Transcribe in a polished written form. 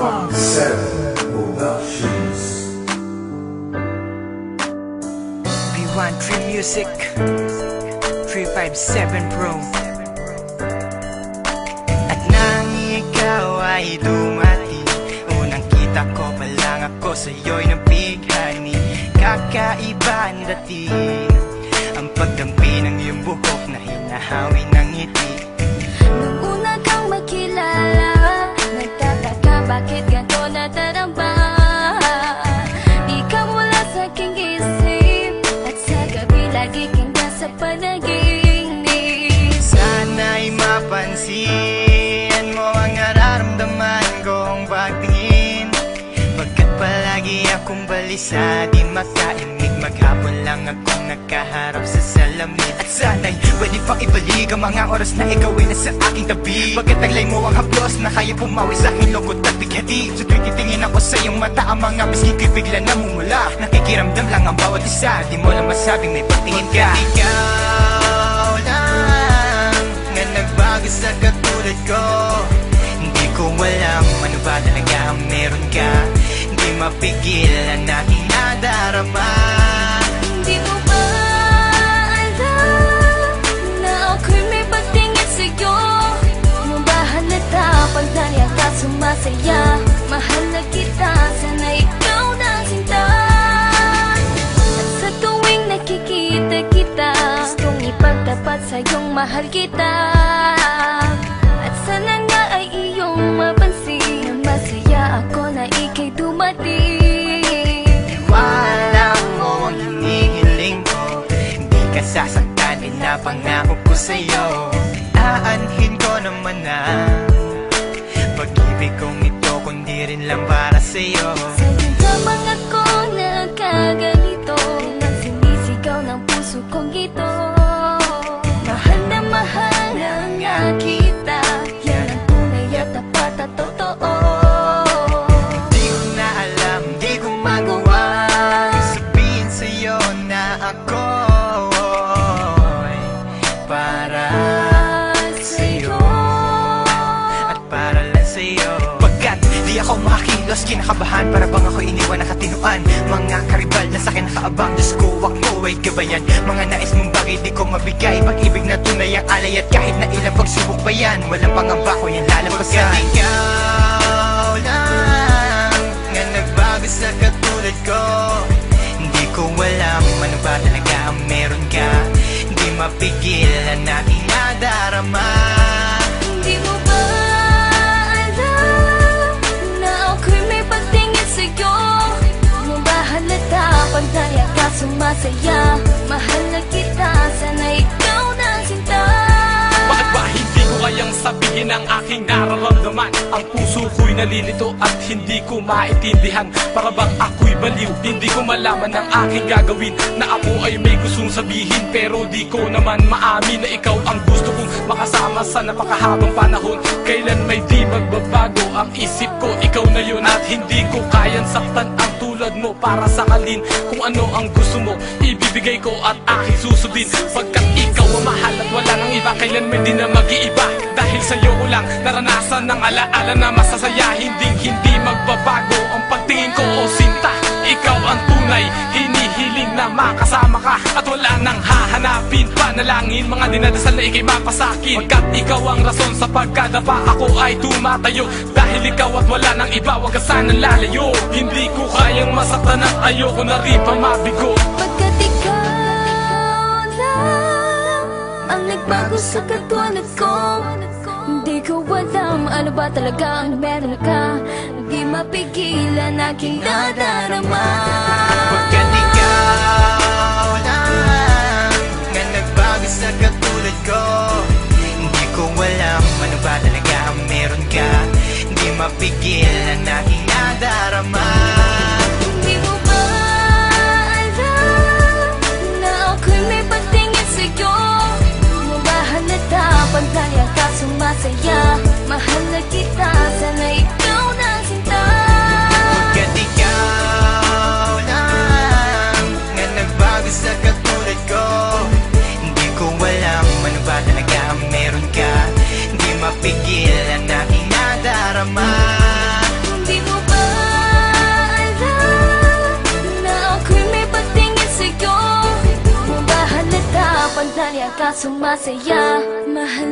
257 Productions. B13 Music 357 Pro. At nang ikaw ay dumati, unang kita ko pa lang ako sa'yo'y nabighani. Kakaiba ang dating, ang pagdampi ng iyong buhok na hinahawi ng ngiti. Nung una kang makilala, nagtataka bakit ganito nadarama. Ikaw wala sa aking isip, at sa gabi lagi kang nasa panaginip. Sana'y mapansin mo ang nararamdaman kong pagtingin, pagkat palagi akong balisa, di makaimik. Maghapon lang akong nakaharap sa salamin. At sana'y pwede pang ibalik ang mga oras na ikaw ay nasa aking tabi, pagkat taglay mo ang haplos na kaya pumawi sa aking lungkot at bighati. Sa tuwing titingin ako sa iyong mata, ang mga bisgi ko'y bigla namumula. Nakikiramdam lang ang bawat isa, di mo lang masabing may pagtingin ka. Ikaw lang nga nagbago sa katulad ko. Hindi ko alam ano ba talaga ang meron ka. Hindi mapigil ang aking nadarama. Hindi mo ba alam na ako'y may pagtingin sa'yo? Nung ba halata pag nariyan ka sumasaya? Mahal na kita, sana ikaw na sinta. At sa tuwing nakikita kita, gustong ipagtapat sa'yong mahal kita. At sana nga ay iyong mapansin na masaya ako na ika'y dumating. Wala mo ang hinihiling ko, hindi ka sasaktan, pinapangako ko sa'yo. Aanhin ko naman na pag-ibig kong ito, kundi rin lang para sa'yo. Sa'yo lamang ako nagkaganito, nang sinisigaw ng puso kong ito. Mahal na nga kita, yan ang tunay at tapat at totoo. Di ko na alam, di ko magawa sabihin sa'yo na ako'y para sa'yo at para lang sa'yo. Pagkat di ako makakilos, kinakabahan, para bang ako iniwan nakatinuan. Mga karibal na sa'kin nakaabang, Diyos ko ako ay gabayan. Mga nais mong bagay di ko mabigay, pag-ibig na tunay ang alay. At kahit na ilang pagsubok pa yan, walang pangamba ko yan lalampasan. Pagkat ikaw lang nga nagbago sa katulad ko, hindi ko alam ano ba talaga ang meron ka. Hindi mapigil ang aking nadarama. Hindi mo ba alam na ako'y may pagtingin sa'yo? Nung ba halata pag nariyan ka sumasaya? Mahal na kita, sana ikaw na sinta. Bakit ba hindi ko kayang sabihin ang aking nararamdaman? Ang puso ko'y nalilito at hindi ko maintindihan. Para bang ako'y baliw, hindi ko malaman ang aking gagawin. Na ako ay may gustong sabihin, pero di ko naman maamin na ikaw ang gusto kong makasama sa napakahabang panahon. Kailan may di magbabago ang isip ko, ikaw na yun. At hindi ko kayang saktan ang tulad mo para sakalin. Kung ano ang gusto mo, ibibigay ko at aking susundin. Pagkat ikaw ang mahal at wala nang iba, kailan may di na mag-iiba. Dahil sa'yo ko lang naranasan ng alaala na masasaya. Hindi magbabago ang pagtingin ko, o sinta. Ikaw ang tunay, hinihiling na makasama ka. At wala nang hahanapin, panalangin, mga dinadasal na ikay mapasakin. Pagkat ikaw ang rason sa pagkadapa, ako ay tumatayo. Dahil ikaw at wala nang iba, wag ka sanang lalayo. Hindi ko kayang masaktan at ayoko na rin pa mabigo. Pagkat ikaw lang ang nagbago sa katulad ko, hindi ko alam ano ba talaga ang meron ka. Di mapigilan aking nadarama. Pagkat ikaw lang nga nagbago sa katulad ko, hindi ko alam ano ba talaga ang meron ka. Hindi mapigil ang aking nadarama. Hindi mo ba alam na ako'y may pagtingin sa'yo? Nung ba halata pag nariyan ka sumasaya? Mahal na kita, sana ikaw na sinta. Pagkat ikaw lang nga nagbago sa katulad ko, hindi ko alam ka sumasaya. Mahal